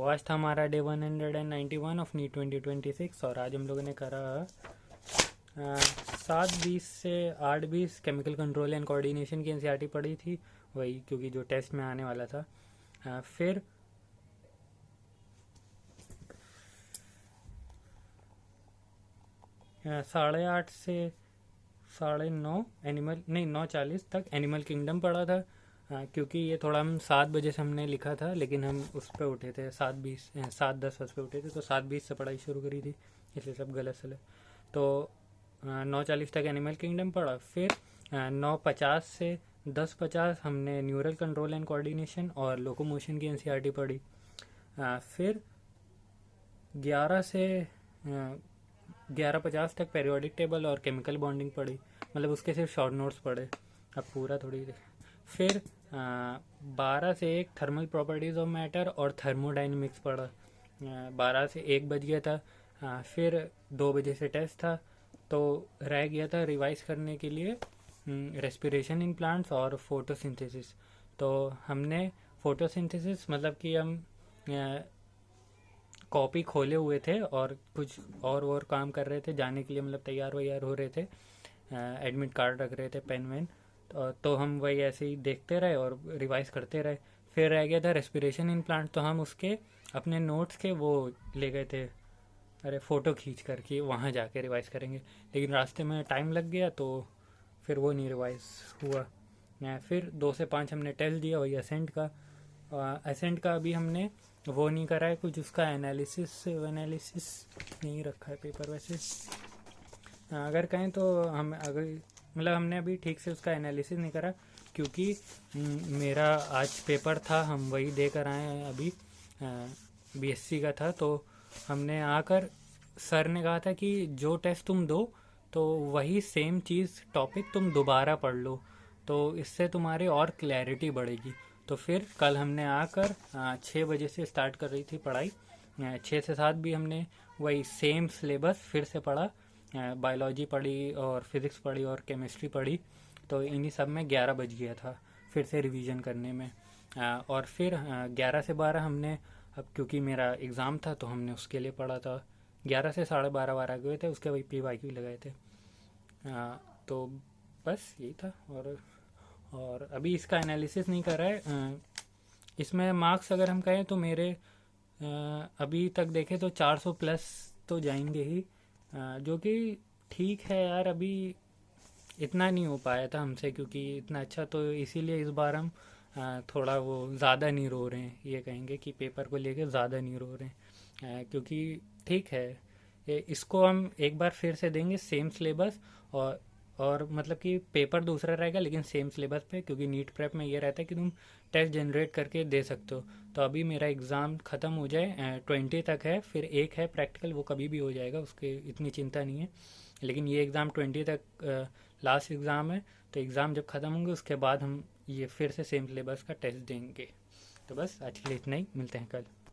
आज था हमारा डे 191 ऑफ नीट 2026 और आज हम लोगों ने करा 7:20 से 8:20 केमिकल कंट्रोल एंड कोऑर्डिनेशन की एनसीईआरटी पढ़ी थी, वही क्योंकि जो टेस्ट में आने वाला था। फिर 8:30 से 9:30 एनिमल नहीं 9:40 तक एनिमल किंगडम पढ़ा था। क्योंकि ये थोड़ा हम 7 बजे से हमने लिखा था, लेकिन हम उस पर उठे थे 7:10 पे उठे थे, तो 7:20 से पढ़ाई शुरू करी थी, इसलिए सब गलत सलत। तो 9:40 तक एनिमल किंगडम पढ़ा। फिर 9:50 से 10:50 हमने न्यूरल कंट्रोल एंड कोऑर्डिनेशन और लोकोमोशन की एनसीईआरटी पढ़ी। फिर 11 से 11:50 तक पेरियोडिक टेबल और केमिकल बॉन्डिंग पढ़ी, मतलब उसके सिर्फ शॉर्ट नोट्स पढ़े, अब पूरा थोड़ी। फिर 12 से 1 थर्मल प्रॉपर्टीज़ ऑफ मैटर और थर्मोडाइनमिक्स पढ़ा। 12 से 1 बज गया था। फिर 2 बजे से टेस्ट था, तो रह गया था रिवाइज करने के लिए रेस्पिरेशन इन प्लांट्स और फोटोसिंथेसिस। तो हमने फोटोसिंथेसिस मतलब कि हम कॉपी खोले हुए थे और कुछ और काम कर रहे थे जाने के लिए, मतलब तैयार वैयार हो रहे थे, एडमिट कार्ड रख रहे थे, पेन वेन। तो हम वही ऐसे ही देखते रहे और रिवाइज करते रहे। फिर रह गया था रेस्पिरेशन इन प्लांट, तो हम उसके अपने नोट्स के वो ले गए थे, अरे फ़ोटो खींच कर कि वहाँ जाके रिवाइज करेंगे, लेकिन रास्ते में टाइम लग गया तो फिर वो नहीं रिवाइज हुआ। फिर 2 से 5 हमने टेस्ट दिया, वही असेंट का। असेंट का अभी हमने वो नहीं करा है, कुछ उसका एनालिसिस नहीं रखा है पेपर वैसे। अगर कहें तो हम मतलब हमने अभी ठीक से उसका एनालिसिस नहीं करा, क्योंकि मेरा आज पेपर था, हम वही दे कर आए हैं अभी। बीएससी का था, तो हमने आकर सर ने कहा था कि जो टेस्ट तुम दो तो वही सेम चीज़ टॉपिक तुम दोबारा पढ़ लो, तो इससे तुम्हारी और क्लैरिटी बढ़ेगी। तो फिर कल हमने आकर 6 बजे से स्टार्ट कर रही थी पढ़ाई। 6 से 7 भी हमने वही सेम सिलेबस फिर से पढ़ा, बायोलॉजी पढ़ी और फिज़िक्स पढ़ी और केमिस्ट्री पढ़ी। तो इन्हीं सब में 11 बज गया था फिर से रिवीजन करने में। और फिर 11 से 12 हमने, अब क्योंकि मेरा एग्ज़ाम था तो हमने उसके लिए पढ़ा था। 11 से 12:30 गए थे, उसके वही PYQ लगाए थे। तो बस यही था। और अभी इसका एनालिसिस नहीं कर रहा है। इसमें मार्क्स अगर हम कहें तो मेरे अभी तक देखें तो 400 प्लस तो जाएंगे ही, जो कि ठीक है यार। अभी इतना नहीं हो पाया था हमसे, क्योंकि इतना अच्छा, तो इसीलिए इस बार हम थोड़ा वो ज़्यादा नहीं रो रहे हैं, ये कहेंगे कि पेपर को लेके ज़्यादा नहीं रो रहे हैं। क्योंकि ठीक है, इसको हम एक बार फिर से देंगे सेम सिलेबस, और मतलब कि पेपर दूसरा रहेगा लेकिन सेम सिलेबस पे, क्योंकि नीट प्रेप में ये रहता है कि तुम टेस्ट जनरेट करके दे सकते हो। तो अभी मेरा एग्ज़ाम ख़त्म हो जाए, 20 तक है, फिर एक है प्रैक्टिकल, वो कभी भी हो जाएगा, उसके इतनी चिंता नहीं है। लेकिन ये एग्ज़ाम 20 तक लास्ट एग्ज़ाम है, तो एग्ज़ाम जब ख़त्म होंगे उसके बाद हम ये फिर से सेम सिलेबस का टेस्ट देंगे। तो बस आज के लिए इतना ही, मिलते हैं कल।